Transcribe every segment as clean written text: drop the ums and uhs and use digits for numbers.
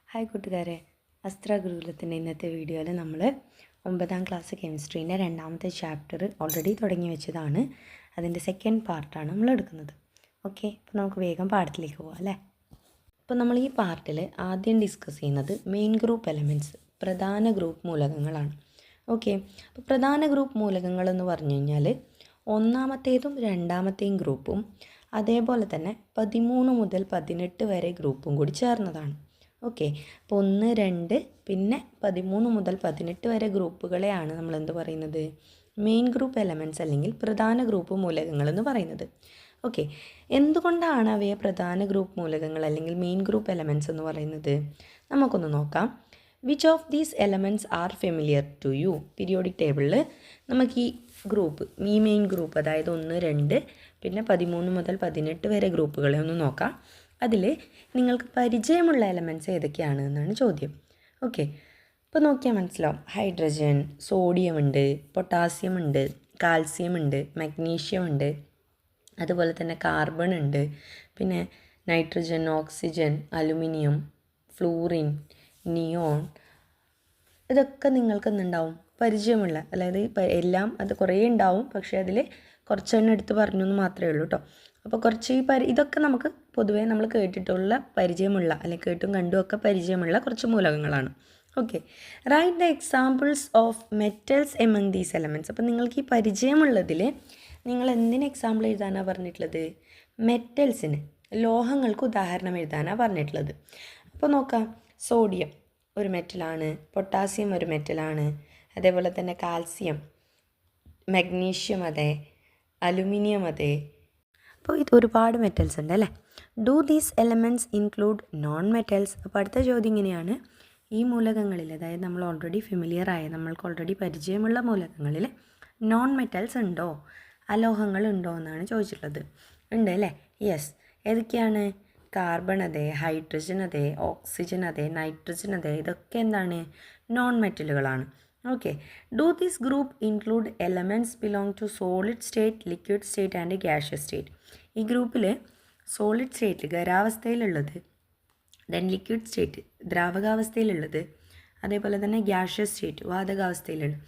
Hi കൂട്ടുകാരെ, അസ്ത്ര ഗുരുകുലത്തിൻ്റെ ഇന്നത്തെ വീഡിയോയിൽ നമ്മൾ 9ാം ക്ലാസ് കെമിസ്ട്രീൻ്റെ 2ാമത്തെ ചാപ്റ്റർ ഓൾറെഡി തുടങ്ങി വെച്ചതാണ്. അതിൻ്റെ സെക്കൻഡ് പാർട്ടാണ് നമ്മൾ എടുക്കുന്നത്. ഓക്കെ, അപ്പോൾ നമുക്ക് വേഗം പാഠത്തിലേക്ക് പോകാം അല്ലേ. അപ്പോൾ നമ്മൾ ഈ പാർട്ടിൽ ആദ്യം ഡിസ്കസ് ചെയ്യുന്നത് മെയിൻ ഗ്രൂപ്പ് എലമെൻറ്റ്സ്, പ്രധാന ഗ്രൂപ്പ് മൂലകങ്ങളാണ്. ഓക്കെ, അപ്പോൾ പ്രധാന ഗ്രൂപ്പ് മൂലകങ്ങൾ എന്ന് പറഞ്ഞു കഴിഞ്ഞാൽ ഒന്നാമത്തേതും രണ്ടാമത്തെയും ഗ്രൂപ്പും അതേപോലെ തന്നെ 13 മുതൽ 18 വരെ ഗ്രൂപ്പും കൂടി ചേർന്നതാണ്. ഓക്കെ, അപ്പോൾ 1, 2 പിന്നെ 13 മുതൽ 18 വരെ ഗ്രൂപ്പുകളെയാണ് നമ്മൾ എന്ത് പറയുന്നത്, മെയിൻ ഗ്രൂപ്പ് എലമെൻറ്റ്സ് അല്ലെങ്കിൽ പ്രധാന ഗ്രൂപ്പ് മൂലകങ്ങൾ എന്ന് പറയുന്നത്. ഓക്കെ, എന്തുകൊണ്ടാണ് അവയെ പ്രധാന ഗ്രൂപ്പ് മൂലകങ്ങൾ അല്ലെങ്കിൽ മെയിൻ ഗ്രൂപ്പ് എലമെൻറ്റ്സ് എന്ന് പറയുന്നത്? നമുക്കൊന്ന് നോക്കാം. Which of these elements are familiar to you? Periodic ടേബിളിൽ നമുക്ക് ഈ ഗ്രൂപ്പ്, ഈ മെയിൻ ഗ്രൂപ്പ്, അതായത് 1, 2 പിന്നെ 13 മുതൽ 18 വരെ ഗ്രൂപ്പുകളെ ഒന്ന് നോക്കാം. അതിൽ നിങ്ങൾക്ക് പരിചയമുള്ള എലമെൻറ്റ്സ് ഏതൊക്കെയാണ് എന്നാണ് ചോദ്യം. ഓക്കെ, ഇപ്പോൾ നോക്കിയാൽ മനസ്സിലാവും. ഹൈഡ്രജൻ, സോഡിയം ഉണ്ട്, പൊട്ടാസ്യം ഉണ്ട്, കാൽസ്യം ഉണ്ട്, മഗ്നീഷ്യം ഉണ്ട്, അതുപോലെ തന്നെ കാർബൺ ഉണ്ട്, പിന്നെ nitrogen, oxygen, aluminium, fluorine, neon, ഇതൊക്കെ നിങ്ങൾക്ക് എന്തുണ്ടാവും, പരിചയമുള്ള, അതായത് എല്ലാം അത് കുറേ ഉണ്ടാവും, പക്ഷേ അതിൽ കുറച്ചെണ്ണം എടുത്ത് പറഞ്ഞു എന്ന് മാത്രമേ ഉള്ളൂ കേട്ടോ. അപ്പോൾ കുറച്ച് ഇതൊക്കെ നമുക്ക് പൊതുവേ നമ്മൾ കേട്ടിട്ടുള്ള പരിചയമുള്ള, അല്ലെങ്കിൽ കേട്ടും കണ്ടും ഒക്കെ പരിചയമുള്ള കുറച്ച് മൂലകങ്ങളാണ്. Okay, right the examples of metals among these elements. അപ്പോൾ നിങ്ങൾക്ക് ഈ പരിചയമുള്ളതിൽ നിങ്ങൾ എന്തിന് എക്സാമ്പിൾ എഴുതാനാണ് പറഞ്ഞിട്ടുള്ളത്? മെറ്റൽസിന്, ലോഹങ്ങൾക്ക് ഉദാഹരണം എഴുതാനാണ് പറഞ്ഞിട്ടുള്ളത്. അപ്പോൾ നോക്കാം, സോഡിയം ഒരു മെറ്റലാണ്, പൊട്ടാസ്യം ഒരു മെറ്റലാണ്, അതേപോലെ തന്നെ കാൽസ്യം, മഗ്നീഷ്യം അതെ, അലുമിനിയം അതെ. അപ്പോൾ ഇത് ഒരുപാട് മെറ്റൽസ് ഉണ്ട് അല്ലേ. Do these elements include non metals? അപ്പോൾ അടുത്ത ചോദ്യം ഇങ്ങനെയാണ്, ഈ മൂലകങ്ങളിൽ, അതായത് നമ്മൾ ഓൾറെഡി ഫെമിലിയർ ആയ, നമ്മൾക്ക് ഓൾറെഡി പരിചയമുള്ള മൂലകങ്ങളിൽ നോൺ മെറ്റൽസ് ഉണ്ടോ, അലോഹങ്ങൾ ഉണ്ടോ എന്നാണ് ചോദിച്ചിട്ടുള്ളത്. ഉണ്ട് അല്ലേ. യെസ്. ഏതൊക്കെയാണ്? കാർബൺ അതെ, ഹൈഡ്രജൻ അതെ, ഓക്സിജൻ അതെ, നൈട്രജൻ അതെ, ഇതൊക്കെ എന്താണ്, നോൺ മെറ്റലുകളാണ്. Okay, do this group include elements belong to solid state, liquid state and gaseous state? ഈ ഗ്രൂപ്പിൽ സോളിഡ് സ്റ്റേറ്റ് ഖരാവസ്ഥയിലുള്ളത്, ദെൻ ലിക്വിഡ് സ്റ്റേറ്റ് ദ്രാവകാവസ്ഥയിലുള്ളത്, അതേപോലെ തന്നെ ഗ്യാഷ്യസ് സ്റ്റേറ്റ് വാതകാവസ്ഥയിലുള്ളത്,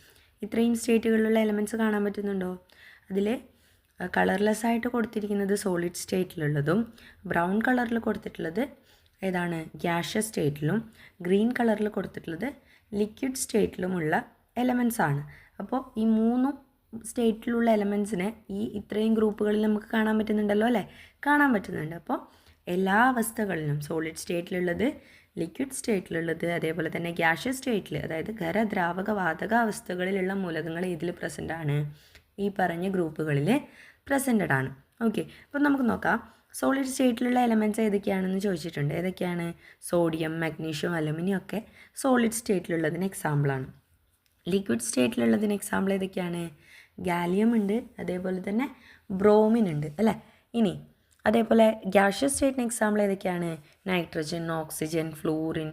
ഇത്രയും സ്റ്റേറ്റുകളിലുള്ള എലമെൻറ്റ്സ് കാണാൻ പറ്റുന്നുണ്ടോ? അതിൽ കളർലെസ് ആയിട്ട് കൊടുത്തിരിക്കുന്നത് സോളിഡ് സ്റ്റേറ്റിലുള്ളതും, ബ്രൗൺ കളറിൽ കൊടുത്തിട്ടുള്ളത് ഏതാണ്, ഗ്യാഷ്യസ് സ്റ്റേറ്റിലും, ഗ്രീൻ കളറിൽ കൊടുത്തിട്ടുള്ളത് ലിക്വിഡ് സ്റ്റേറ്റിലുമുള്ള എലമെൻറ്റ്സ് ആണ്. അപ്പോൾ ഈ 3 സ്റ്റേറ്റിലുള്ള എലമെൻറ്റ്സിനെ ഈ ഇത്രയും ഗ്രൂപ്പുകളിൽ നമുക്ക് കാണാൻ പറ്റുന്നുണ്ടല്ലോ അല്ലേ, കാണാൻ പറ്റുന്നുണ്ട്. അപ്പോൾ എല്ലാ അവസ്ഥകളിലും സോളിഡ് സ്റ്റേറ്റിലുള്ളത്, ലിക്വിഡ് സ്റ്റേറ്റിലുള്ളത്, അതേപോലെ തന്നെ ഗ്യാഷ്യസ് സ്റ്റേറ്റിൽ, അതായത് ഖരദ്രാവക വാതക അവസ്ഥകളിലുള്ള മൂലകങ്ങൾ ഇതിൽ പ്രസൻ്റ് ആണ്, ഈ പറഞ്ഞ ഗ്രൂപ്പുകളിൽ പ്രസൻറ്റഡ് ആണ്. ഓക്കെ, അപ്പോൾ നമുക്ക് നോക്കാം, സോളിഡ് സ്റ്റേറ്റിലുള്ള എലമെൻറ്റ്സ് ഏതൊക്കെയാണെന്ന് ചോദിച്ചിട്ടുണ്ട്. ഏതൊക്കെയാണ്? സോഡിയം, മഗ്നീഷ്യം, അലുമിനിയം ഒക്കെ സോളിഡ് സ്റ്റേറ്റിലുള്ളതിന് എക്സാമ്പിളാണ്. ലിക്വിഡ് സ്റ്റേറ്റിലുള്ളതിന് എക്സാമ്പിൾ ഏതൊക്കെയാണ്? ഗാലിയം ഉണ്ട്, അതേപോലെ തന്നെ ബ്രോമിൻ ഉണ്ട് അല്ലേ. ഇനി അതേപോലെ ഗ്യാഷ്യസ് സ്റ്റേറ്റിന് എക്സാമ്പിൾ ഏതൊക്കെയാണ്? നൈട്രജൻ, ഓക്സിജൻ, ഫ്ലൂറിൻ,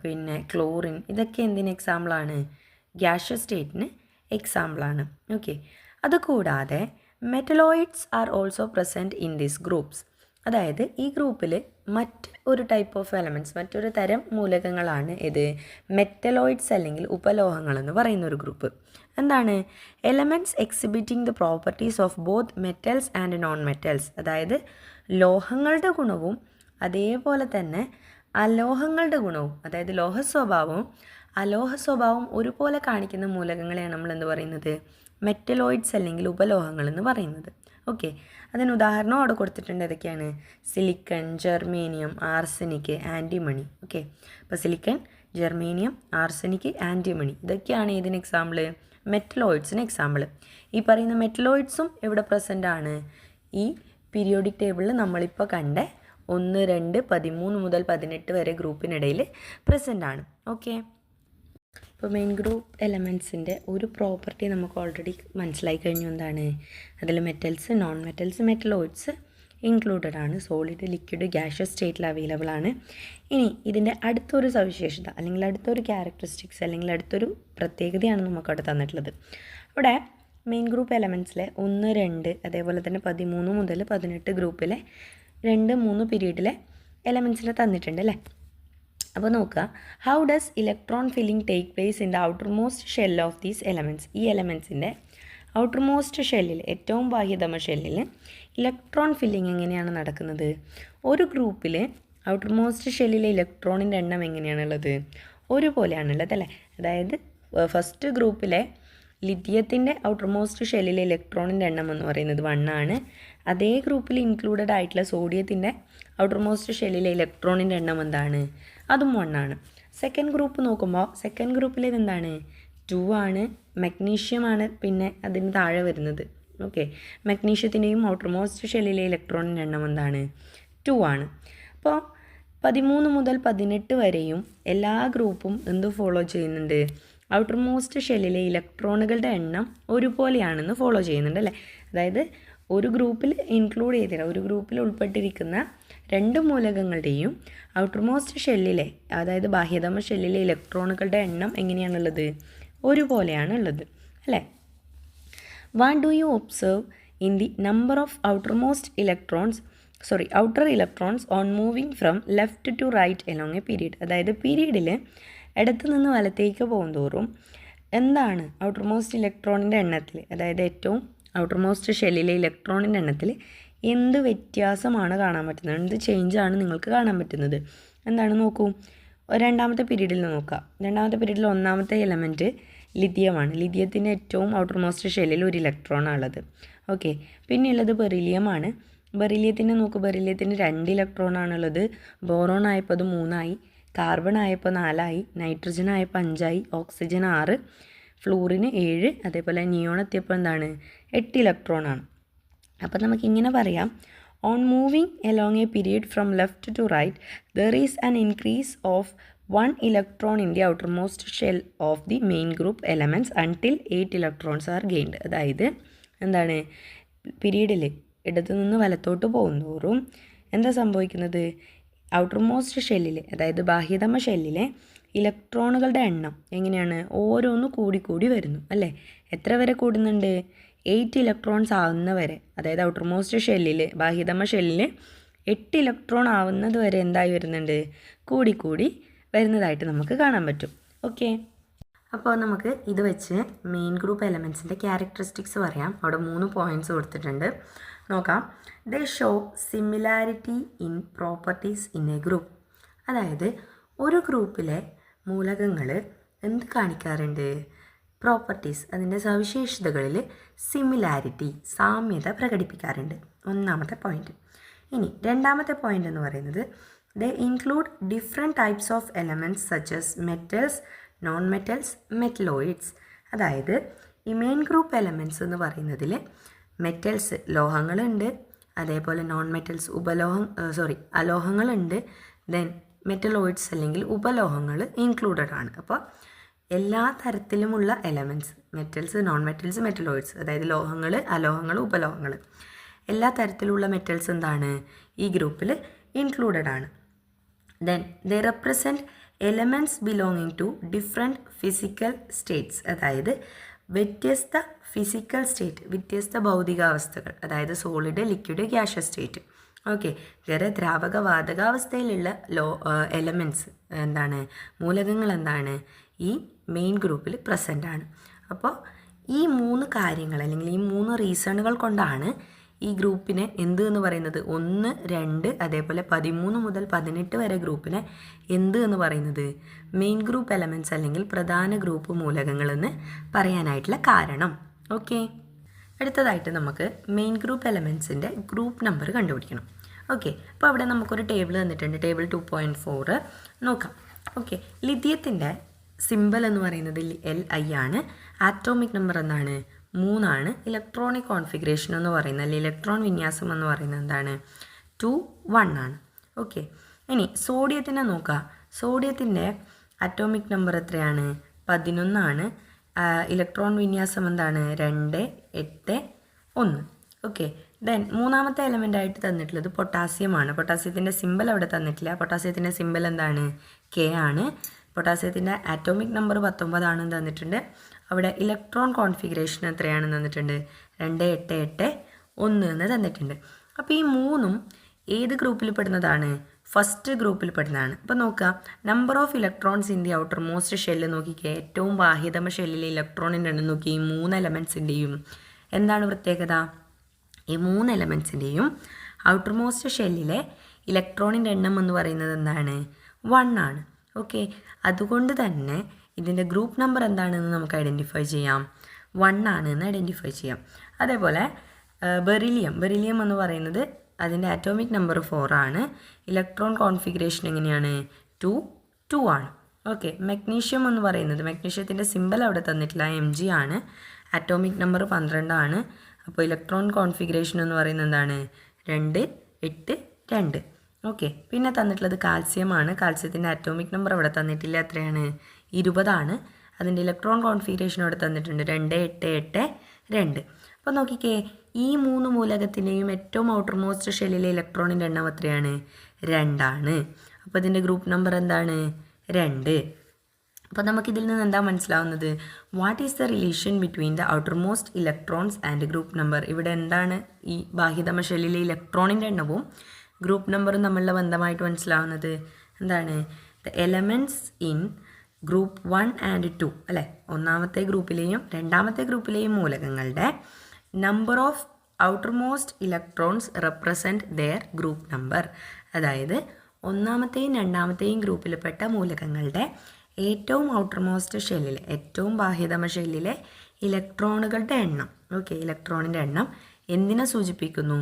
പിന്നെ ക്ലോറിൻ, ഇതൊക്കെ എന്തിന് എക്സാമ്പിളാണ്? ഗ്യാഷ്യസ് സ്റ്റേറ്റിന് എക്സാമ്പിളാണ്. ഓക്കെ, അതുകൂടാതെ metalloids are also present in these groups. അതായത് ഈ ഗ്രൂപ്പിൽ മറ്റൊരു ടൈപ്പ് ഓഫ് എലമെൻറ്റ്സ്, മറ്റൊരു തരം മൂലകങ്ങളാണ് ഇത്, മെറ്റലോയിഡ്സ് അല്ലെങ്കിൽ ഉപലോഹങ്ങൾ എന്ന് പറയുന്ന ഒരു ഗ്രൂപ്പ്. എന്താണ്? Elements exhibiting the properties of both metals and non metals. അതായത് ലോഹങ്ങളുടെ ഗുണവും അതേപോലെ തന്നെ അലോഹങ്ങളുടെ ഗുണവും, അതായത് ലോഹ സ്വഭാവവും അലോഹ സ്വഭാവം ഒരുപോലെ കാണിക്കുന്ന മൂലകങ്ങളെയാണ് നമ്മൾ എന്ത് പറയുന്നത്, മെറ്റലോയിഡ്സ് അല്ലെങ്കിൽ ഉപലോഹങ്ങൾ എന്ന് പറയുന്നത്. ഓക്കെ, അതിന് ഉദാഹരണം അവിടെ കൊടുത്തിട്ടുണ്ട്. ഏതൊക്കെയാണ്? Silicon, germanium, arsenic, antimony. Okay, അപ്പോൾ സിലിക്കൺ, ജെർമേനിയം, ആർസനിക്, ആൻറ്റിമണി, ഇതൊക്കെയാണ് ഇതിന് എക്സാമ്പിൾ, മെറ്റലോയിഡ്സിന് എക്സാമ്പിൾ. ഈ പറയുന്ന മെറ്റലോയിഡ്സും ഇവിടെ പ്രസൻ്റ് ആണ് ഈ പീരിയോഡിക് ടേബിളിൽ നമ്മളിപ്പോൾ കണ്ട 1, 2, 13 മുതൽ 18 വരെ ഗ്രൂപ്പിനിടയിൽ പ്രസൻ്റ് ആണ്. ഓക്കെ, ഇപ്പോൾ മെയിൻ ഗ്രൂപ്പ് എലമെൻറ്റ്സിൻ്റെ ഒരു പ്രോപ്പർട്ടി നമുക്ക് ഓൾറെഡി മനസ്സിലായി കഴിഞ്ഞു. എന്താണ്? അതിൽ metals, non metals, metalloids included ആണ്, സോളിഡ്, ലിക്വിഡ്, ഗ്യാഷ്യസ് സ്റ്റേറ്റിൽ അവൈലബിൾ ആണ്. ഇനി ഇതിൻ്റെ അടുത്തൊരു സവിശേഷത അല്ലെങ്കിൽ അടുത്തൊരു ക്യാരക്ടറിസ്റ്റിക്സ് അല്ലെങ്കിൽ അടുത്തൊരു പ്രത്യേകതയാണ് നമുക്കവിടെ തന്നിട്ടുള്ളത്. ഇവിടെ മെയിൻ ഗ്രൂപ്പ് എലമെൻറ്റ്സിലെ 1, 2 അതേപോലെ തന്നെ 13 മുതൽ 18 ഗ്രൂപ്പിലെ 2, 3 പീരീഡിലെ എലമെൻറ്റ്സിനെ തന്നിട്ടുണ്ട് അല്ലേ. അപ്പോൾ നോക്കുക, how does electron filling take place in the outermost shell of these elements. ഈ എലമെൻറ്റ്സിൻ്റെ ഔട്ടർമോസ്റ്റ് ഷെല്ലിൽ, ഏറ്റവും ബാഹ്യതമ ഷെല്ലിൽ ഇലക്ട്രോൺ ഫില്ലിംഗ് എങ്ങനെയാണ് നടക്കുന്നത്? ഒരു ഗ്രൂപ്പിൽ ഔട്ടർമോസ്റ്റ് ഷെല്ലിലെ ഇലക്ട്രോണിൻ്റെ എണ്ണം എങ്ങനെയാണുള്ളത്? ഒരുപോലെയാണുള്ളത് അല്ലേ? അതായത് ഫസ്റ്റ് ഗ്രൂപ്പിലെ ലിഥിയത്തിൻ്റെ ഔട്ടർമോസ്റ്റ് ഷെല്ലിലെ ഇലക്ട്രോണിൻ്റെ എണ്ണം എന്ന് പറയുന്നത് 1 ആണ്. അതേ ഗ്രൂപ്പിൽ ഇൻക്ലൂഡഡ് ആയിട്ടുള്ള സോഡിയത്തിൻ്റെ ഔട്ടർമോസ്റ്റ് ഷെല്ലിലെ ഇലക്ട്രോണിൻ്റെ എണ്ണം എന്താണ്? അതും 1 ആണ്. സെക്കൻഡ് ഗ്രൂപ്പ് നോക്കുമ്പോൾ സെക്കൻഡ് ഗ്രൂപ്പിലേത് എന്താണ്? 2 ആണ്. മഗ്നീഷ്യമാണ് പിന്നെ അതിന് താഴെ വരുന്നത്. ഓക്കെ, മഗ്നീഷ്യത്തിൻ്റെയും ഔട്ടർമോസ്റ്റ് ഷെല്ലിലെ ഇലക്ട്രോണിൻ്റെ എണ്ണം എന്താണ്? 2 ആണ്. അപ്പോൾ 13 മുതൽ 18 വരെയും എല്ലാ ഗ്രൂപ്പും എന്ത് ഫോളോ ചെയ്യുന്നുണ്ട്? ഔട്ടർമോസ്റ്റ് ഷെല്ലിലെ ഇലക്ട്രോണുകളുടെ എണ്ണം ഒരുപോലെയാണെന്ന് ഫോളോ ചെയ്യുന്നുണ്ട് അല്ലേ? അതായത് ഒരു ഗ്രൂപ്പിൽ ഇൻക്ലൂഡ് ചെയ്തില്ല, ഒരു ഗ്രൂപ്പിൽ ഉൾപ്പെട്ടിരിക്കുന്ന 2 മൂലകങ്ങളുടെയും ഔട്ടർമോസ്റ്റ് ഷെല്ലിലെ, അതായത് ബാഹ്യതമ ഷെല്ലിലെ ഇലക്ട്രോണുകളുടെ എണ്ണം എങ്ങനെയാണുള്ളത്? ഒരുപോലെയാണുള്ളത് അല്ലേ? What do you observe in the number of outer electrons on moving from left to right along a period. അതായത് പീരീഡിൽ ഇടത്ത് നിന്ന് വലത്തേക്ക് പോകുന്തോറും എന്താണ് ഔട്ടർമോസ്റ്റ് ഇലക്ട്രോണിൻ്റെ എണ്ണത്തിൽ, അതായത് ഏറ്റവും ഔട്ടർമോസ്റ്റ് ഷെല്ലിലെ ഇലക്ട്രോണിൻ്റെ എണ്ണത്തിൽ എന്ത് വ്യത്യാസമാണ് കാണാൻ പറ്റുന്നത്? എന്ത് ചേഞ്ചാണ് നിങ്ങൾക്ക് കാണാൻ പറ്റുന്നത്? എന്താണ് നോക്കൂ. രണ്ടാമത്തെ പീരീഡിൽ നോക്കാം. രണ്ടാമത്തെ പീരീഡിൽ ഒന്നാമത്തെ എലമെൻറ്റ് ലിഥിയമാണ്. ലിഥിയത്തിൻ്റെ ഏറ്റവും ഔട്ടർമോസ്റ്റ് ഷെല്ലിൽ ഒരു ഇലക്ട്രോണാണുള്ളത്. ഓക്കെ, പിന്നെയുള്ളത് ബെറിലിയമാണ്. ബെറിലിയത്തിൻ്റെ നോക്കൂ, ബെറിലിയത്തിന് 2 ഇലക്ട്രോണാണുള്ളത്. ബോറോൺ ആയപ്പോൾ അത് 3 ആയി, കാർബൺ ആയപ്പോൾ 4 ആയി, നൈട്രജൻ ആയപ്പോൾ 5 ആയി, ഓക്സിജൻ 6, ഫ്ലൂറിന് 7, അതേപോലെ നിയോൺ എത്തിയപ്പോൾ എന്താണ്? 8 ഇലക്ട്രോണാണ്. അപ്പോൾ നമുക്കിങ്ങനെ പറയാം, on moving along a period from left to right there is an increase of 1 electron in the outermost shell of the main group elements until 8 electrons are gained. അതായത് എന്താണ്? പീരീഡിൽ ഇടത്തു നിന്ന് വലത്തോട്ട് പോകുന്തോറും എന്താ സംഭവിക്കുന്നത്? ഔട്ടർമോസ്റ്റ് ഷെല്ലിൽ, അതായത് ബാഹ്യതമ ഷെല്ലിലെ ഇലക്ട്രോണുകളുടെ എണ്ണം എങ്ങനെയാണ്? ഓരോന്ന് കൂടി വരുന്നു അല്ലേ? എത്ര വരെ കൂടുന്നുണ്ട്? 8 ഇലക്ട്രോൺസ് ആവുന്ന വരെ. അതായത് ഔട്ടർമോസ്റ്റ് ഷെല്ലിൽ, ബാഹ്യതമ ഷെല്ലിൽ 8 ഇലക്ട്രോൺ ആവുന്നത് വരെ എന്തായി വരുന്നുണ്ട്? കൂടി വരുന്നതായിട്ട് നമുക്ക് കാണാൻ പറ്റും. ഓക്കെ, അപ്പോൾ നമുക്ക് ഇത് വെച്ച് മെയിൻ ഗ്രൂപ്പ് എലമെൻറ്റ്സിൻ്റെ ക്യാരക്ടറിസ്റ്റിക്സ് പറയാം. അവിടെ 3 പോയിൻറ്റ്സ് കൊടുത്തിട്ടുണ്ട്, നോക്കാം. ദേ show similarity in properties in A group. അതായത് ഒരു ഗ്രൂപ്പിലെ മൂലകങ്ങൾ എന്ത് കാണിക്കാറുണ്ട്? പ്രോപ്പർട്ടീസ്, അതിൻ്റെ സവിശേഷതകളിൽ സിമിലാരിറ്റി, സാമ്യത പ്രകടിപ്പിക്കാറുണ്ട്. ഒന്നാമത്തെ പോയിൻറ്റ്. ഇനി രണ്ടാമത്തെ പോയിൻ്റ് എന്ന് പറയുന്നത് they include different types of elements such as metals, non metals, metalloids. അതായത് ഈ മെയിൻ ഗ്രൂപ്പ് എലമെൻറ്റ്സ് എന്ന് പറയുന്നതിൽ മെറ്റൽസ്, ലോഹങ്ങളുണ്ട്, അതേപോലെ നോൺ മെറ്റൽസ്, അലോഹങ്ങളുണ്ട്, ദെൻ മെറ്റലോയിഡ്സ് അല്ലെങ്കിൽ ഉപലോഹങ്ങൾ ഇൻക്ലൂഡഡ് ആണ്. അപ്പോൾ എല്ലാ തരത്തിലുമുള്ള elements, metals, non metals, metalloids, അതായത് ലോഹങ്ങൾ, അലോഹങ്ങൾ, ഉപലോഹങ്ങൾ, എല്ലാ തരത്തിലുള്ള മെറ്റൽസ് എന്താണ്? ഈ ഗ്രൂപ്പിൽ ഇൻക്ലൂഡഡ് ആണ്. Then they represent elements belonging to different physical states. അതായത് വ്യത്യസ്ത ഫിസിക്കൽ സ്റ്റേറ്റ്, വ്യത്യസ്ത ഭൗതികാവസ്ഥകൾ, അതായത് solid, liquid, gaseous state. Okay, വേറെ ദ്രാവക വാതകാവസ്ഥയിലുള്ള എലമെൻറ്റ്സ് എന്താണ്? മൂലകങ്ങൾ എന്താണ്? ഈ മെയിൻ ഗ്രൂപ്പിൽ പ്രസൻ്റ് ആണ്. അപ്പോൾ ഈ 3 കാര്യങ്ങൾ അല്ലെങ്കിൽ ഈ 3 റീസണുകൾ കൊണ്ടാണ് ഈ ഗ്രൂപ്പിനെ എന്ത് എന്ന് പറയുന്നത്? 1, 2, അതേപോലെ 13 മുതൽ 18 വരെ ഗ്രൂപ്പിനെ എന്ത് എന്ന് പറയുന്നത്? മെയിൻ ഗ്രൂപ്പ് എലമെൻറ്റ്സ് അല്ലെങ്കിൽ പ്രധാന ഗ്രൂപ്പ് മൂലകങ്ങളെന്ന് പറയാനായിട്ടുള്ള കാരണം. ഓക്കെ, അടുത്തതായിട്ട് നമുക്ക് മെയിൻ ഗ്രൂപ്പ് എലമെൻറ്റ്സിൻ്റെ ഗ്രൂപ്പ് നമ്പർ കണ്ടുപിടിക്കണം. ഓക്കെ, അപ്പോൾ അവിടെ നമുക്കൊരു ടേബിൾ തന്നിട്ടുണ്ട്, ടേബിൾ 2.4 നോക്കാം. ഓക്കെ, ലിഥിയത്തിൻ്റെ സിമ്പൽ എന്ന് പറയുന്നത് Li ആണ്. ആറ്റോമിക് നമ്പർ എന്താണ്? 3 ആണ്. ഇലക്ട്രോണിക് കോൺഫിഗറേഷൻ എന്ന് പറയുന്നത്, അല്ലെങ്കിൽ ഇലക്ട്രോൺ വിന്യാസം എന്ന് പറയുന്നത് എന്താണ്? 2, 1 ആണ്. ഓക്കെ, ഇനി സോഡിയത്തിനെ നോക്കാം. സോഡിയത്തിൻ്റെ അറ്റോമിക് നമ്പർ എത്രയാണ്? 11 ആണ്. ഇലക്ട്രോൺ വിന്യാസം എന്താണ്? 2, 8, 1. ഓക്കെ, ദെൻ മൂന്നാമത്തെ എലമെൻ്റ് ആയിട്ട് തന്നിട്ടുള്ളത് പൊട്ടാസ്യമാണ്. പൊട്ടാസ്യത്തിൻ്റെ സിമ്പൽ അവിടെ തന്നിട്ടില്ല. പൊട്ടാസ്യത്തിൻ്റെ സിമ്പൽ എന്താണ്? K ആണ്. പൊട്ടാസ്യത്തിൻ്റെ ആറ്റോമിക് നമ്പർ 19 ആണെന്ന് തന്നിട്ടുണ്ട്. അവിടെ ഇലക്ട്രോൺ കോൺഫിഗറേഷൻ എത്രയാണെന്ന് തന്നിട്ടുണ്ട്? 2, 8, 8, 1 എന്ന് തന്നിട്ടുണ്ട്. അപ്പോൾ ഈ 3ഉം ഏത് ഗ്രൂപ്പിൽ പെടുന്നതാണ്? ഫസ്റ്റ് ഗ്രൂപ്പിൽ പെടുന്നതാണ്. അപ്പോൾ നോക്കുക, number of electrons in the outermost shell നോക്കിക്കുക. ഏറ്റവും ബാഹ്യതമ ഷെല്ലിലെ ഇലക്ട്രോണിൻ്റെ എണ്ണം നോക്കി. ഈ 3 എലമെൻസിൻ്റെയും എന്താണ് പ്രത്യേകത? ഈ 3 എലമെൻസിൻ്റെയും ഔട്ടർ മോസ്റ്റ് ഷെല്ലിലെ ഇലക്ട്രോണിൻ്റെ എണ്ണം എന്ന് പറയുന്നത് എന്താണ്? 1 ആണ്. ഓക്കെ, അതുകൊണ്ട് തന്നെ ഇതിൻ്റെ ഗ്രൂപ്പ് നമ്പർ എന്താണെന്ന് നമുക്ക് ഐഡൻറ്റിഫൈ ചെയ്യാം. 1 ആണ് എന്ന് ഐഡൻറ്റിഫൈ ചെയ്യാം. അതേപോലെ ബെറിലിയം എന്ന് പറയുന്നത് അതിൻ്റെ ആറ്റോമിക് നമ്പർ 4 ആണ്. ഇലക്ട്രോൺ കോൺഫിഗറേഷൻ എങ്ങനെയാണ്? 2 ആണ്. ഓക്കെ, മെഗ്നീഷ്യം എന്ന് പറയുന്നത്, മെഗ്നീഷ്യത്തിൻ്റെ സിമ്പൽ അവിടെ തന്നിട്ടില്ല, Mg ആണ്. ആറ്റോമിക് നമ്പർ 12 ആണ്. അപ്പോൾ ഇലക്ട്രോൺ കോൺഫിഗറേഷൻ എന്ന് പറയുന്നത് എന്താണ്? 2, 8, 2. ഓക്കെ, പിന്നെ തന്നിട്ടുള്ളത് കാൽസ്യമാണ്. കാൽസ്യത്തിൻ്റെ ആറ്റോമിക് നമ്പർ അവിടെ തന്നിട്ടില്ല, എത്രയാണ്? 20 ആണ്. അതിൻ്റെ ഇലക്ട്രോൺ കോൺഫിഗറേഷൻ അവിടെ തന്നിട്ടുണ്ട്, 2, 8, 8, 2. അപ്പോൾ നോക്കിക്കേ, ഈ 3 മൂലകത്തിൻ്റെയും ഏറ്റവും ഔട്ടർ മോസ്റ്റ് ഷെല്ലിലെ ഇലക്ട്രോണിൻ്റെ എണ്ണം എത്രയാണ്? 2 ആണ്. അപ്പോൾ ഇതിൻ്റെ ഗ്രൂപ്പ് നമ്പർ എന്താണ്? 2. അപ്പോൾ നമുക്കിതിൽ നിന്ന് എന്താ മനസ്സിലാവുന്നത്? What is the relation between the outer most electrons and group number? ഇവിടെ എന്താണ് ഈ ബാഹ്യതമ ഷെല്ലിലെ ഇലക്ട്രോണിൻ്റെ എണ്ണവും ഗ്രൂപ്പ് നമ്പറും തമ്മിലുള്ള ബന്ധമായിട്ട് മനസ്സിലാവുന്നത്? എന്താണ്? The elements in group 1 and 2 അല്ലേ, ഒന്നാമത്തെ ഗ്രൂപ്പിലെയും രണ്ടാമത്തെ ഗ്രൂപ്പിലെയും മൂലകങ്ങളുടെ number of outermost electrons represent their group number. അതായത് ഒന്നാമത്തെയും രണ്ടാമത്തെയും ഗ്രൂപ്പിൽപ്പെട്ട മൂലകങ്ങളുടെ ഏറ്റവും ഔട്ടർ മോസ്റ്റ് ഷെല്ലിലെ, ഏറ്റവും ബാഹ്യതമ ഷെല്ലിലെ ഇലക്ട്രോണുകളുടെ എണ്ണം. ഓക്കെ, ഇലക്ട്രോണിൻ്റെ എണ്ണം എന്തിനെ സൂചിപ്പിക്കുന്നു?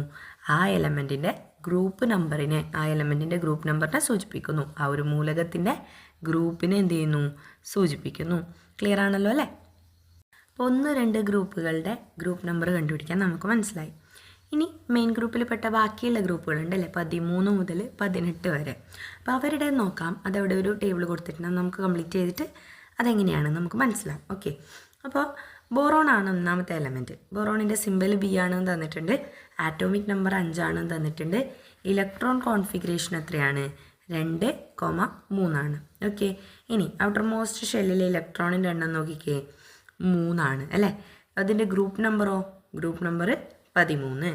ആ എലമെൻറ്റിൻ്റെ ഗ്രൂപ്പ് നമ്പറിനെ, ആ എലമെൻറ്റിൻ്റെ ഗ്രൂപ്പ് നമ്പറിനെ സൂചിപ്പിക്കുന്നു. ആ ഒരു മൂലകത്തിൻ്റെ ഗ്രൂപ്പിനെ എന്ത് ചെയ്യുന്നു? സൂചിപ്പിക്കുന്നു. ക്ലിയർ ആണല്ലോ അല്ലേ? അപ്പോൾ 1, 2 ഗ്രൂപ്പുകളുടെ ഗ്രൂപ്പ് നമ്പർ കണ്ടുപിടിക്കാൻ നമുക്ക് മനസ്സിലായി. ഇനി മെയിൻ ഗ്രൂപ്പിൽപ്പെട്ട ബാക്കിയുള്ള ഗ്രൂപ്പുകളുണ്ട് അല്ലേ, 13 മുതൽ 18 വരെ. അപ്പോൾ അവരുടെ നോക്കാം. അതവിടെ ഒരു ടേബിൾ കൊടുത്തിട്ടുണ്ട്, നമുക്ക് കംപ്ലീറ്റ് ചെയ്തിട്ട് അതെങ്ങനെയാണ് നമുക്ക് മനസ്സിലാവും. ഓക്കെ, അപ്പോൾ ബോറോൺ ആണ് ഒന്നാമത്തെ എലമെൻറ്റ്. ബോറോണിൻ്റെ സിമ്പൽ B ആണെന്ന് തന്നിട്ടുണ്ട്. ആറ്റോമിക് നമ്പർ 5 ആണെന്ന് തന്നിട്ടുണ്ട്. ഇലക്ട്രോൺ കോൺഫിഗറേഷൻ എത്രയാണ്? 2, 3 ആണ്. ഓക്കെ, ഇനി ഔട്ടർ മോസ്റ്റ് ഷെല്ലിലെ ഇലക്ട്രോണിൻ്റെ എണ്ണം നോക്കിക്കേ, 3 ആണ് അല്ലേ. അതിൻ്റെ ഗ്രൂപ്പ് നമ്പറോ? Group number 13.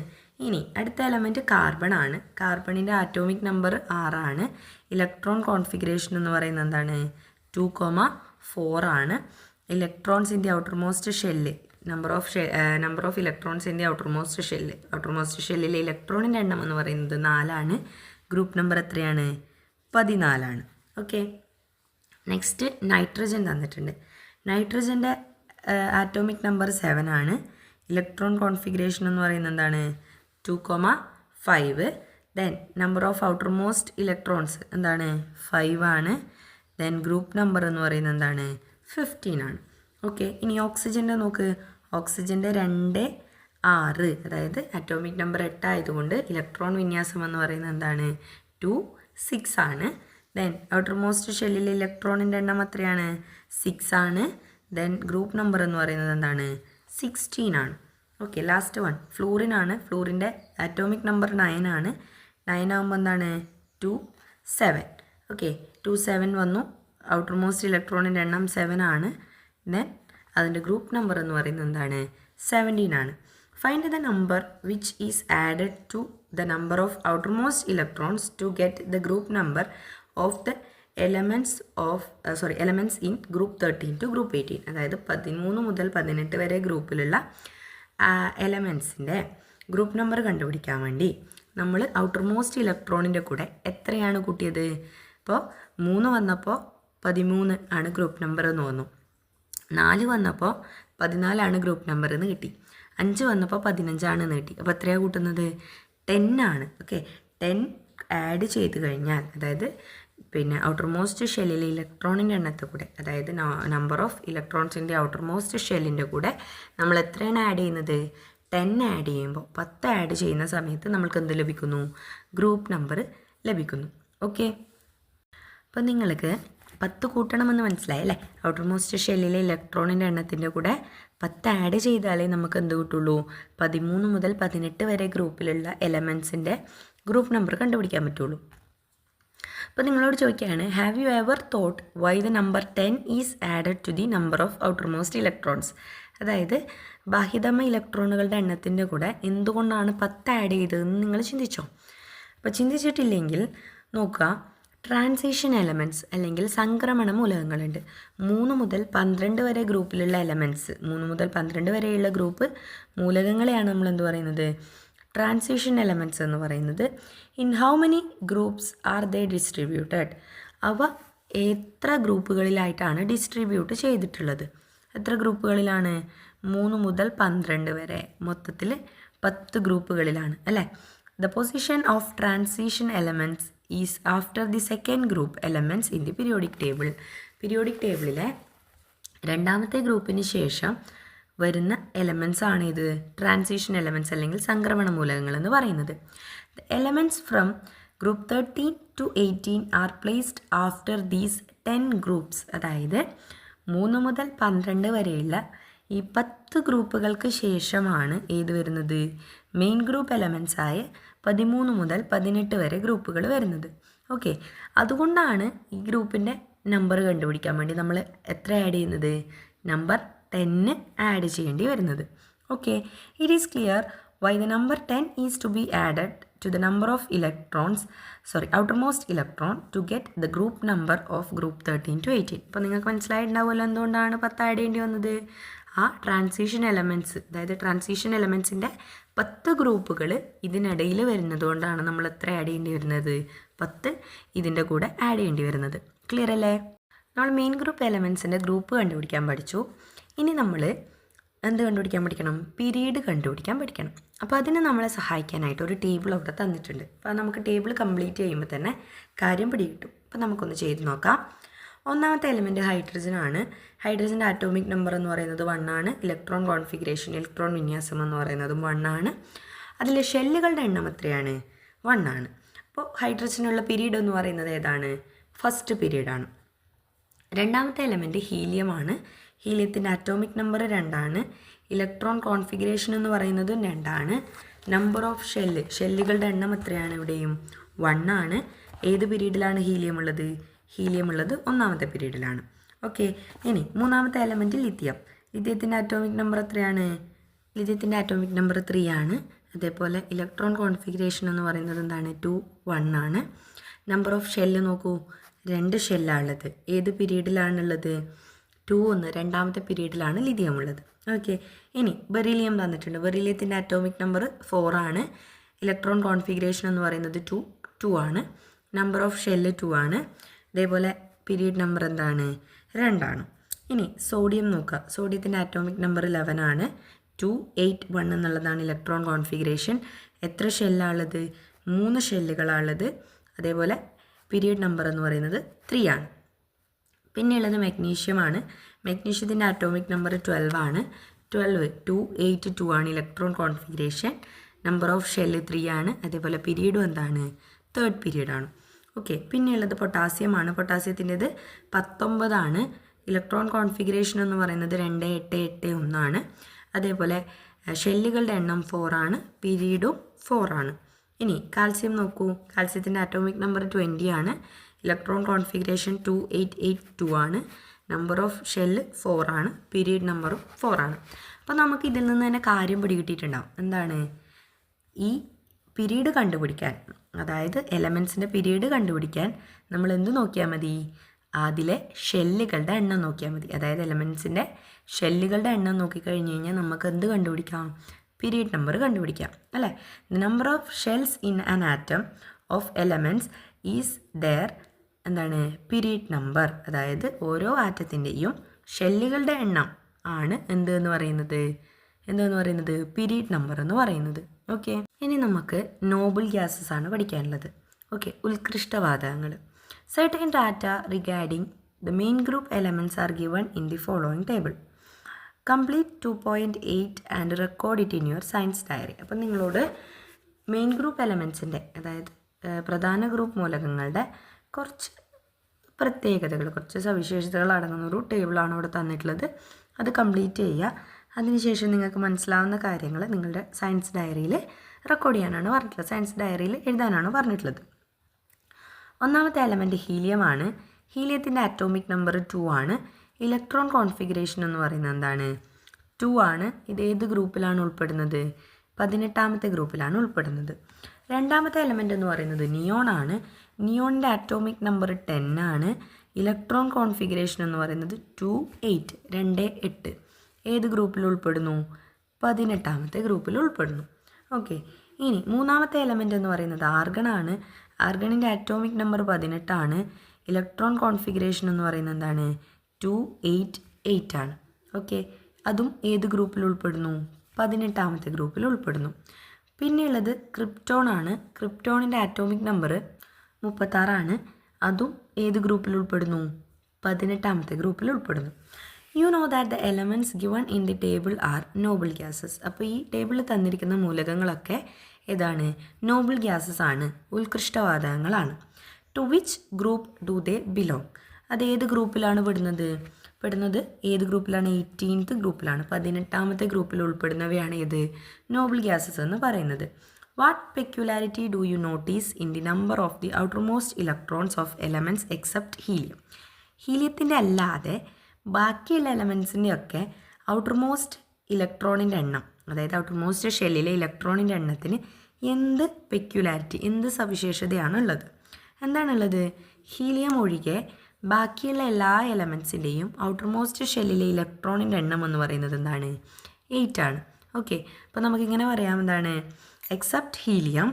ഇനി അടുത്ത എലമെൻറ്റ് കാർബൺ ആണ്. കാർബണിൻ്റെ ആറ്റോമിക് നമ്പർ 6 ആണ്. ഇലക്ട്രോൺ കോൺഫിഗറേഷൻ എന്ന് പറയുന്നത് എന്താണ്? 2, 4 ആണ്. Electrons in the outermost shell, number of electrons in the outermost ഷെല്ലിലെ ഇലക്ട്രോണിൻ്റെ എണ്ണം എന്ന് പറയുന്നത് 4 ആണ്. ഗ്രൂപ്പ് നമ്പർ എത്രയാണ്? 14 ആണ്. ഓക്കെ, നെക്സ്റ്റ് നൈട്രജൻ തന്നിട്ടുണ്ട്. നൈട്രജൻ്റെ ആറ്റോമിക് നമ്പർ 7 ആണ്. ഇലക്ട്രോൺ കോൺഫിഗറേഷൻ എന്ന് പറയുന്നത് എന്താണ്? 2, 5. Then number of outermost electrons എന്താണ്? 5 ആണ്. ദെൻ ഗ്രൂപ്പ് നമ്പർ എന്ന് പറയുന്നത് എന്താണ്? 15 ആണ്. ഓക്കെ, ഇനി ഓക്സിജൻ്റെ നോക്ക്. ഓക്സിജൻ്റെ 2, 6, അതായത് ആറ്റോമിക് നമ്പർ 8 ആയതുകൊണ്ട് ഇലക്ട്രോൺ വിന്യാസം എന്ന് പറയുന്നത് എന്താണ്? 2, 6 ആണ്. ദെൻ ഔട്ടർ മോസ്റ്റ് ഷെല്ലിലെ ഇലക്ട്രോണിൻ്റെ എണ്ണം എത്രയാണ്? 6 ആണ്. ദെൻ ഗ്രൂപ്പ് നമ്പർ എന്ന് പറയുന്നത് എന്താണ്? 16 ആണ്. ഓക്കെ, ലാസ്റ്റ് വൺ ഫ്ലൂറിൻ ആണ്. ഫ്ലൂറിൻ്റെ ആറ്റോമിക് നമ്പർ 9 ആണ്. 9 ആകുമ്പോൾ എന്താണ്? 2, 7. ഓക്കെ, 2, 7 വന്നു. ഔട്ടർ മോസ്റ്റ് ഇലക്ട്രോണിൻ്റെ എണ്ണം 7 ആണ്. ദെൻ അതിൻ്റെ ഗ്രൂപ്പ് നമ്പർ എന്ന് പറയുന്നത് എന്താണ്? 17 ആണ്. Find the number which is added to the number of outermost electrons to get the group number of the elements in group 13 to group 18. അതായത് 13 മുതൽ 18 വരെ ഗ്രൂപ്പിലുള്ള എലമെൻറ്റ്സിൻ്റെ ഗ്രൂപ്പ് നമ്പർ കണ്ടുപിടിക്കാൻ വേണ്ടി നമ്മൾ ഔട്ടർ മോസ്റ്റ് ഇലക്ട്രോണിൻ്റെ കൂടെ എത്രയാണ് കൂട്ടിയത്? ഇപ്പോൾ 3 വന്നപ്പോൾ 13 ആണ് ഗ്രൂപ്പ് നമ്പർ എന്ന് വന്നു. 4 വന്നപ്പോൾ 14 ആണ് ഗ്രൂപ്പ് നമ്പർ എന്ന് കിട്ടി. 5 വന്നപ്പോൾ 15 ആണെന്ന് കിട്ടി. അപ്പോൾ എത്രയാണ് കൂട്ടുന്നത്? 10 ആണ്. ഓക്കെ, 10 ആഡ് ചെയ്ത് കഴിഞ്ഞാൽ, അതായത് പിന്നെ ഔട്ടർ മോസ്റ്റ് ഷെല്ലിലെ ഇലക്ട്രോണിൻ്റെ എണ്ണത്തെ കൂടെ, അതായത് നമ്പർ ഓഫ് ഇലക്ട്രോൺസിൻ്റെ ഔട്ടർ മോസ്റ്റ് ഷെല്ലിൻ്റെ കൂടെ നമ്മൾ എത്രയാണ് ആഡ് ചെയ്യുന്നത്? 10 ആഡ് ചെയ്യുമ്പോൾ 10 ആഡ് ചെയ്യുന്ന സമയത്ത് നമ്മൾക്ക് എന്ത് ലഭിക്കുന്നു? ഗ്രൂപ്പ് നമ്പർ ലഭിക്കുന്നു. ഓക്കെ, അപ്പോൾ നിങ്ങൾക്ക് 10 കൂട്ടണമെന്ന് മനസ്സിലായി അല്ലേ? ഔട്ടർ മോസ്റ്റ് ഷെല്ലിലെ ഇലക്ട്രോണിൻ്റെ എണ്ണത്തിൻ്റെ കൂടെ 10 ആഡ് ചെയ്താലേ നമുക്ക് എന്ത് കിട്ടുള്ളൂ? 13 മുതൽ 18 വരെ ഗ്രൂപ്പിലുള്ള എലമെൻറ്റ്സിൻ്റെ ഗ്രൂപ്പ് നമ്പർ കണ്ടുപിടിക്കാൻ പറ്റുള്ളൂ. അപ്പോൾ നിങ്ങളോട് ചോദിക്കുകയാണ്, have you ever thought why the number 10 is added to the number of outermost electrons? അതായത് ബാഹ്യതമ ഇലക്ട്രോണുകളുടെ എണ്ണത്തിൻ്റെ കൂടെ എന്തുകൊണ്ടാണ് 10 ആഡ് ചെയ്തതെന്ന് നിങ്ങൾ ചിന്തിച്ചോ? അപ്പോൾ ചിന്തിച്ചിട്ടില്ലെങ്കിൽ നോക്കുക, ട്രാൻസിഷൻ എലമെൻറ്റ്സ് അല്ലെങ്കിൽ സംക്രമണ മൂലകങ്ങളുണ്ട്. 3 മുതൽ 12 വരെ ഗ്രൂപ്പിലുള്ള എലമെൻറ്റ്സ്, 3 മുതൽ 12 വരെയുള്ള ഗ്രൂപ്പ് മൂലകങ്ങളെയാണ് നമ്മൾ എന്ത് പറയുന്നത്? ട്രാൻസിഷൻ എലമെൻറ്റ്സ് എന്ന് പറയുന്നത്. In how many groups are they distributed? അവ എത്ര ഗ്രൂപ്പുകളിലായിട്ടാണ് ഡിസ്ട്രിബ്യൂട്ട് ചെയ്തിട്ടുള്ളത്? എത്ര ഗ്രൂപ്പുകളിലാണ്? 3 മുതൽ 12 വരെ, മൊത്തത്തിൽ 10 ഗ്രൂപ്പുകളിലാണ് അല്ലേ? The position of transition elements is after the second group elements in the periodic table. Periodic ടേബിളിലെ രണ്ടാമത്തെ ഗ്രൂപ്പിന് ശേഷം വരുന്ന എലമെൻറ്റ്സ് ആണ് ഇത് ട്രാൻസിഷൻ എലമെൻറ്റ്സ് അല്ലെങ്കിൽ സംക്രമണ മൂലകങ്ങൾ എന്ന് പറയുന്നത്. The elements from group 13 to 18 are placed after these 10 groups. അതായത് 3 മുതൽ 12 വരെയുള്ള ഈ 10 ഗ്രൂപ്പുകൾക്ക് ശേഷമാണ് ഏത് വരുന്നത്? മെയിൻ ഗ്രൂപ്പ് എലമെൻറ്റ്സ് ആയ 13 മുതൽ 18 വരെ ഗ്രൂപ്പുകൾ വരുന്നത്. ഓക്കെ, അതുകൊണ്ടാണ് ഈ ഗ്രൂപ്പിൻ്റെ നമ്പർ കണ്ടുപിടിക്കാൻ വേണ്ടി നമ്മൾ എത്ര ആഡ് ചെയ്യുന്നത്? നമ്പർ 10 ആഡ് ചെയ്യേണ്ടി വരുന്നത്. Okay, it is clear why the number 10 is to be added to the number of outermost electron to get the group number of group 13 to 18. അപ്പോൾ നിങ്ങൾക്ക് മനസ്സിലായിട്ടുണ്ടാവുമല്ലോ എന്തുകൊണ്ടാണ് 10 ആഡ് ചെയ്യേണ്ടി വന്നത്? ആ ട്രാൻസിഷൻ എലമെൻറ്റ്സ്, അതായത് ട്രാൻസിഷൻ എലമെൻറ്റ്സിൻ്റെ 10 ഗ്രൂപ്പുകൾ ഇതിനിടയിൽ വരുന്നത് കൊണ്ടാണ് നമ്മൾ എത്ര ആഡ് ചെയ്യേണ്ടി വരുന്നത്? 10 ഇതിൻ്റെ കൂടെ ആഡ് ചെയ്യേണ്ടി വരുന്നത്. ക്ലിയർ അല്ലേ? നമ്മൾ മെയിൻ ഗ്രൂപ്പ് എലമെൻറ്റ്സിൻ്റെ ഗ്രൂപ്പ് കണ്ടുപിടിക്കാൻ പഠിച്ചു. ഇനി നമ്മൾ എന്ത് കണ്ടുപിടിക്കാൻ പഠിക്കണം? പീരീഡ് കണ്ടുപിടിക്കാൻ പഠിക്കണം. അപ്പോൾ അതിന് നമ്മളെ സഹായിക്കാനായിട്ട് ഒരു ടേബിൾ അവിടെ തന്നിട്ടുണ്ട്. അപ്പോൾ നമുക്ക് ടേബിൾ കംപ്ലീറ്റ് ചെയ്യുമ്പോൾ തന്നെ കാര്യം പിടികിട്ടും. അപ്പോൾ നമുക്കൊന്ന് ചെയ്ത് നോക്കാം. ഒന്നാമത്തെ എലിമെൻറ്റ് ഹൈഡ്രജൻ ആണ്. ഹൈഡ്രജൻ്റെ ആറ്റോമിക് നമ്പർ എന്ന് പറയുന്നത് 1 ആണ്. ഇലക്ട്രോൺ കോൺഫിഗറേഷൻ, ഇലക്ട്രോൺ വിന്യാസം എന്ന് പറയുന്നതും 1 ആണ്. അതിൽ ഷെല്ലുകളുടെ എണ്ണം എത്രയാണ്? 1 ആണ്. അപ്പോൾ ഹൈഡ്രജനുള്ള പീരീഡ് എന്ന് പറയുന്നത് ഏതാണ്? ഫസ്റ്റ് പീരീഡാണ്. രണ്ടാമത്തെ എലിമെൻറ്റ് ഹീലിയമാണ്. ഹീലിയത്തിൻ്റെ ആറ്റോമിക് നമ്പർ 2 ആണ്. ഇലക്ട്രോൺ കോൺഫിഗറേഷൻ എന്ന് പറയുന്നത് 2 ആണ്. നമ്പർ ഓഫ് ഷെല്ലുകളുടെ എണ്ണം എത്രയാണ്? ഇവിടെയും 1 ആണ്. ഏത് പീരീഡിലാണ് ഹീലിയം ഉള്ളത്? ഹീലിയം ഉള്ളത് ഒന്നാമത്തെ പീരീഡിലാണ്. ഓക്കെ, ഇനി മൂന്നാമത്തെ എലമെൻറ്റ് ലിഥിയം. ലിഥിയത്തിൻ്റെ ആറ്റോമിക് നമ്പർ എത്രയാണ്? ലിഥിയത്തിൻ്റെ ആറ്റോമിക് നമ്പർ 3 ആണ്. അതേപോലെ ഇലക്ട്രോൺ കോൺഫിഗറേഷൻ എന്ന് പറയുന്നത് എന്താണ്? 2 1 ആണ്. നമ്പർ ഓഫ് ഷെല്ല് നോക്കൂ, 2 ഷെല്ലാണുള്ളത്. ഏത് പീരീഡിലാണുള്ളത്? 2 1 രണ്ടാമത്തെ പീരീഡിലാണ് ലിഥിയം ഉള്ളത്. ഓക്കെ, ഇനി ബെറീലിയം തന്നിട്ടുണ്ട്. ബെറീലിയത്തിൻ്റെ ആറ്റോമിക് നമ്പർ 4 ആണ്. ഇലക്ട്രോൺ കോൺഫിഗറേഷൻ എന്ന് പറയുന്നത് 2 ആണ്. നമ്പർ ഓഫ് ഷെല്ല് 2 ആണ്. അതേപോലെ പീരീഡ് നമ്പർ എന്താണ്? 2 ആണ്. ഇനി സോഡിയം നോക്കുക. സോഡിയത്തിൻ്റെ ആറ്റോമിക് നമ്പർ 11 ആണ്. 2 8 1 എന്നുള്ളതാണ് ഇലക്ട്രോൺ കോൺഫിഗറേഷൻ. എത്ര ഷെല്ലാണുള്ളത്? 3 ഷെല്ലുകളാണുള്ളത്. അതേപോലെ പീരീഡ് നമ്പർ എന്ന് പറയുന്നത് 3 ആണ്. പിന്നെയുള്ളത് മെഗ്നീഷ്യമാണ്. മെഗ്നീഷ്യത്തിൻ്റെ ആറ്റോമിക് നമ്പർ 12 ആണ്. 12 2 8 2 ആണ് electron configuration. Number of shell 3 ആണ്. അതേപോലെ പീരീഡും എന്താണ്? 3rd പീരീഡാണ്. ഓക്കെ, പിന്നെയുള്ളത് പൊട്ടാസ്യമാണ്. പൊട്ടാസ്യത്തിൻ്റെത് 19 ആണ്. ഇലക്ട്രോൺ കോൺഫിഗറേഷൻ എന്ന് പറയുന്നത് 2 8 8 1 ആണ്. അതേപോലെ ഷെല്ലുകളുടെ എണ്ണം 4 ആണ്. പീരീഡും 4 ആണ്. ഇനി കാൽസ്യം നോക്കൂ. കാൽസ്യത്തിൻ്റെ ആറ്റോമിക് നമ്പർ 20 ആണ്. ഇലക്ട്രോൺ കോൺഫിഗറേഷൻ 2 8 8 2 ആണ്. നമ്പർ ഓഫ് ഷെല്ല് 4 ആണ്. പീരീഡ് നമ്പറും 4 ആണ്. അപ്പോൾ നമുക്ക് ഇതിൽ നിന്ന് തന്നെ കാര്യം പിടികിട്ടിയിട്ടുണ്ടാവും. എന്താണ്? ഈ പീരീഡ് കണ്ടുപിടിക്കാൻ, അതായത് എലമെൻറ്റ്സിൻ്റെ പീരീഡ് കണ്ടുപിടിക്കാൻ നമ്മൾ എന്ത് നോക്കിയാൽ മതി? അതിലെ ഷെല്ലുകളുടെ എണ്ണം നോക്കിയാൽ മതി. അതായത് എലമെൻറ്റ്സിൻ്റെ ഷെല്ലുകളുടെ എണ്ണം നോക്കിക്കഴിഞ്ഞ് കഴിഞ്ഞാൽ നമുക്ക് എന്ത് കണ്ടുപിടിക്കാം? പീരീഡ് നമ്പർ കണ്ടുപിടിക്കാം അല്ലേ? The number of shells in an atom of elements is there എന്താണ്? Period number. അതായത് ഓരോ ആറ്റത്തിൻ്റെയും ഷെല്ലുകളുടെ എണ്ണം ആണ് എന്തെന്ന് പറയുന്നത്? പീരീഡ് നമ്പർ എന്ന് പറയുന്നത്. ഓക്കെ, ഇനി നമുക്ക് നോബിൾ ഗ്യാസസ് ആണ് പഠിക്കാനുള്ളത്. ഓക്കെ, ഉത്കൃഷ്ടവാതകങ്ങൾ. Certain data regarding the main group elements are given in the following table. Complete 2.8 and record it in your science diary. അപ്പം നിങ്ങളോട് മെയിൻ ഗ്രൂപ്പ് എലമെൻറ്റ്സിൻ്റെ, അതായത് പ്രധാന ഗ്രൂപ്പ് മൂലകങ്ങളുടെ കുറച്ച് പ്രത്യേകതകൾ, കുറച്ച് സവിശേഷതകൾ അടങ്ങുന്ന ഒരു ടേബിളാണ് ഇവിടെ തന്നിട്ടുള്ളത്. അത് കംപ്ലീറ്റ് ചെയ്യുക. അതിനുശേഷം നിങ്ങൾക്ക് മനസ്സിലാവുന്ന കാര്യങ്ങൾ നിങ്ങളുടെ സയൻസ് ഡയറിയിൽ റെക്കോർഡ് ചെയ്യാനാണ് പറഞ്ഞിട്ടുള്ളത്. സയൻസ് ഡയറിയിൽ എഴുതാനാണ് പറഞ്ഞിട്ടുള്ളത്. ഒന്നാമത്തെ എലമെൻറ്റ് ഹീലിയമാണ്. ഹീലിയത്തിൻ്റെ ആറ്റോമിക് നമ്പർ 2 ആണ്. ഇലക്ട്രോൺ കോൺഫിഗറേഷൻ എന്ന് പറയുന്നത് എന്താണ്? 2 ആണ്. ഇത് ഏത് ഗ്രൂപ്പിലാണ് ഉൾപ്പെടുന്നത്? 18ാമത്തെ ഗ്രൂപ്പിലാണ് ഉൾപ്പെടുന്നത്. രണ്ടാമത്തെ എലമെൻ്റ് എന്ന് പറയുന്നത് നിയോൺ ആണ്. നിയോണിൻ്റെ ആറ്റോമിക് നമ്പർ 10 ആണ്. ഇലക്ട്രോൺ കോൺഫിഗറേഷൻ എന്ന് പറയുന്നത് 2, 8, 2, 8. ഏത് ഗ്രൂപ്പിൽ ഉൾപ്പെടുന്നു? 18ാമത്തെ ഗ്രൂപ്പിൽ ഉൾപ്പെടുന്നു. ഓക്കെ, ഇനി മൂന്നാമത്തെ എലമെൻ്റ് എന്ന് പറയുന്നത് ആർഗൺ ആണ്. ആർഗണിൻ്റെ ആറ്റോമിക് നമ്പർ 18 ആണ്. ഇലക്ട്രോൺ കോൺഫിഗറേഷൻ എന്ന് പറയുന്നത് എന്താണ്? 2, 8, 8 ആണ്. ഓക്കെ, അതും ഏത് ഗ്രൂപ്പിൽ ഉൾപ്പെടുന്നു? 18ാമത്തെ ഗ്രൂപ്പിൽ ഉൾപ്പെടുന്നു. പിന്നെയുള്ളത് ക്രിപ്റ്റോൺ ആണ്. ക്രിപ്റ്റോണിൻ്റെ ആറ്റോമിക് നമ്പർ 36 ആണ്. അതും ഏത് ഗ്രൂപ്പിൽ ഉൾപ്പെടുന്നു? 18ാമത്തെ ഗ്രൂപ്പിൽ ഉൾപ്പെടുന്നു. You know that the elements given in the table are noble gases. അപ്പോൾ ഈ ടേബിളിൽ തന്നിരിക്കുന്ന മൂലകങ്ങളൊക്കെ ഏതാണ്? നോബിൾ ഗ്യാസസ് ആണ്, ഉത്കൃഷ്ടവാതകങ്ങളാണ്. To which group do they belong? അത് ഏത് ഗ്രൂപ്പിലാണ് പെടുന്നത്? ഏത് ഗ്രൂപ്പിലാണ്? 18th ഗ്രൂപ്പിലാണ്. 18ാമത്തെ ഗ്രൂപ്പിൽ ഉൾപ്പെടുന്നവയാണ് ഏത്? നോബിൾ ഗ്യാസസ് എന്ന് പറയുന്നത്. What peculiarity do you notice in the number of the outermost electrons of elements except helium? ഹീലിയത്തിൻ്റെ അല്ലാതെ ബാക്കിയുള്ള എലമെൻസിൻ്റെയൊക്കെ ഔട്ടർമോസ്റ്റ് ഇലക്ട്രോണിൻ്റെ എണ്ണം, അതായത് ഔട്ടർമോസ്റ്റ് ഷെല്ലിലെ ഇലക്ട്രോണിൻ്റെ എണ്ണത്തിന് എന്ത് പെക്യുലാരിറ്റി, എന്ത് സവിശേഷതയാണ് ഉള്ളത്? എന്താണുള്ളത്? ഹീലിയം ഒഴികെ ബാക്കിയുള്ള എല്ലാ എലമെൻസിൻ്റെയും ഔട്ടർമോസ്റ്റ് ഷെല്ലിലെ ഇലക്ട്രോണിൻ്റെ എണ്ണം എന്ന് പറയുന്നത് എന്താണ്? 8 ആണ്. ഓക്കെ, അപ്പോൾ നമുക്കിങ്ങനെ പറയാം, എന്താണ്? Except helium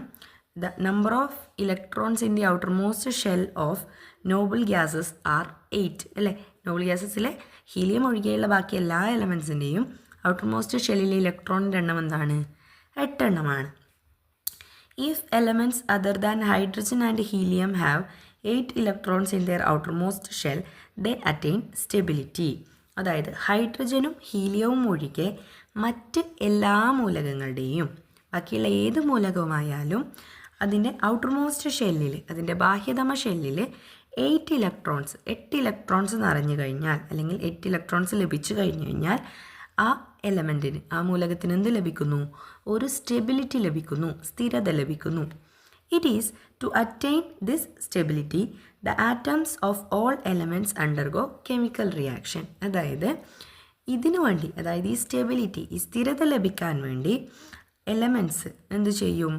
the number of electrons in the outermost shell of Noble gases R 8 അല്ലേ? നോബിൾ ഗ്യാസസിലെ ഹീലിയം ഒഴികെയുള്ള ബാക്കി എല്ലാ എലമെൻസിൻ്റെയും ഔട്ടർമോസ്റ്റ് ഷെല്ലിലെ ഇലക്ട്രോണിൻ്റെ എണ്ണം എന്താണ്? 8 എണ്ണമാണ്. If elements other than hydrogen and helium have 8 electrons in their outermost shell, they attain stability. അതായത് ഹൈഡ്രജനും ഹീലിയവും ഒഴികെ മറ്റ് എല്ലാ മൂലകങ്ങളുടെയും, ബാക്കിയുള്ള ഏത് മൂലകവുമായാലും അതിൻ്റെ ഔട്ടർമോസ്റ്റ് ഷെല്ലിൽ, അതിൻ്റെ ബാഹ്യതമ ഷെല്ലിൽ 8 ഇലക്ട്രോൺസ് നിറഞ്ഞു കഴിഞ്ഞാൽ, അല്ലെങ്കിൽ 8 ഇലക്ട്രോൺസ് ലഭിച്ചു കഴിഞ്ഞു കഴിഞ്ഞാൽ ആ എലമെൻറ്റിന്, ആ മൂലകത്തിന് എന്ത് ലഭിക്കുന്നു? ഒരു സ്റ്റെബിലിറ്റി ലഭിക്കുന്നു, സ്ഥിരത ലഭിക്കുന്നു. It is to attain this stability the atoms of all elements undergo chemical reaction. അതായത് ഇതിനു വേണ്ടി, അതായത് ഈ സ്റ്റെബിലിറ്റി, ഈ സ്ഥിരത ലഭിക്കാൻ വേണ്ടി എലമെൻറ്റ്സ് എന്ത് ചെയ്യും?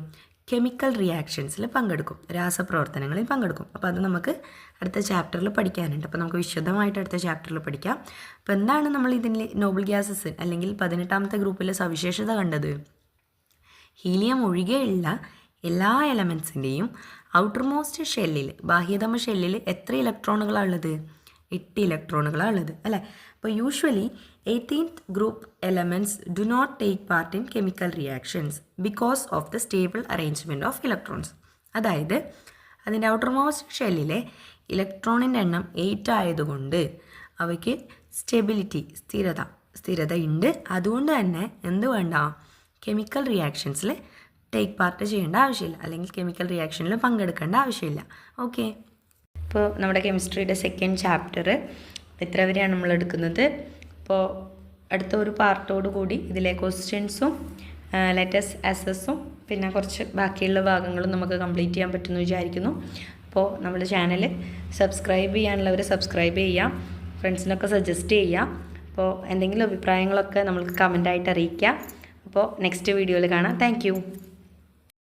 കെമിക്കൽ റിയാക്ഷൻസിൽ പങ്കെടുക്കും, രാസപ്രവർത്തനങ്ങളിൽ പങ്കെടുക്കും. അപ്പോൾ അത് നമുക്ക് അടുത്ത ചാപ്റ്ററിൽ പഠിക്കാനുണ്ട്. അപ്പോൾ നമുക്ക് വിശദമായിട്ട് അടുത്ത ചാപ്റ്ററിൽ പഠിക്കാം. അപ്പോൾ എന്താണ് നമ്മൾ ഇതിൽ നോബിൾ ഗ്യാസസ് അല്ലെങ്കിൽ 18ാമത്തെ ഗ്രൂപ്പിലെ സവിശേഷത കണ്ടത്? ഹീലിയം ഒഴികെയുള്ള എല്ലാ എലമെൻസിൻ്റെയും ഔട്ടർമോസ്റ്റ് ഷെല്ലിൽ, ബാഹ്യതമ ഷെല്ലിൽ എത്ര ഇലക്ട്രോണുകളാണ് ഉള്ളത്? 8 ഇലക്ട്രോണുകളാണ് ഉള്ളത് അല്ലേ? അപ്പോൾ usually 18th group elements do not take part in chemical reactions because of the stable arrangement of electrons. അതായത് അതിൻ്റെ ഔട്ടർമോസ്റ്റ് ഷെല്ലിലെ ഇലക്ട്രോണിൻ്റെ എണ്ണം 8 ആയതുകൊണ്ട് അവയ്ക്ക് സ്റ്റെബിലിറ്റി, സ്ഥിരത ഉണ്ട്. അതുകൊണ്ട് തന്നെ എന്ത് വേണ്ട? കെമിക്കൽ റിയാക്ഷൻസിൽ ടേക്ക് പാർട്ട് ചെയ്യേണ്ട ആവശ്യമില്ല, അല്ലെങ്കിൽ കെമിക്കൽ റിയാക്ഷനിൽ പങ്കെടുക്കേണ്ട ആവശ്യമില്ല. ഓക്കെ, ഇപ്പോൾ നമ്മുടെ കെമിസ്ട്രിയുടെ സെക്കൻഡ് ചാപ്റ്റർ ഇത്ര വരെയാണ് നമ്മൾ എടുക്കുന്നത്. അപ്പോൾ അടുത്ത ഒരു പാർട്ടോട് കൂടി ഇതിലെ ക്വസ്റ്റ്യൻസും ലെറ്റസ് അസസ്സും പിന്നെ കുറച്ച് ബാക്കിയുള്ള ഭാഗങ്ങളും നമുക്ക് കംപ്ലീറ്റ് ചെയ്യാൻ പറ്റുമെന്ന് വിചാരിക്കുന്നു. അപ്പോൾ നമ്മുടെ ചാനൽ സബ്സ്ക്രൈബ് ചെയ്യാനുള്ളവർ സബ്സ്ക്രൈബ് ചെയ്യാം, ഫ്രണ്ട്സിനൊക്കെ സജസ്റ്റ് ചെയ്യാം. അപ്പോൾ എന്തെങ്കിലും അഭിപ്രായങ്ങളൊക്കെ നമ്മൾക്ക് കമൻ്റായിട്ട് അറിയിക്കാം. അപ്പോൾ നെക്സ്റ്റ് വീഡിയോയിൽ കാണാം. താങ്ക്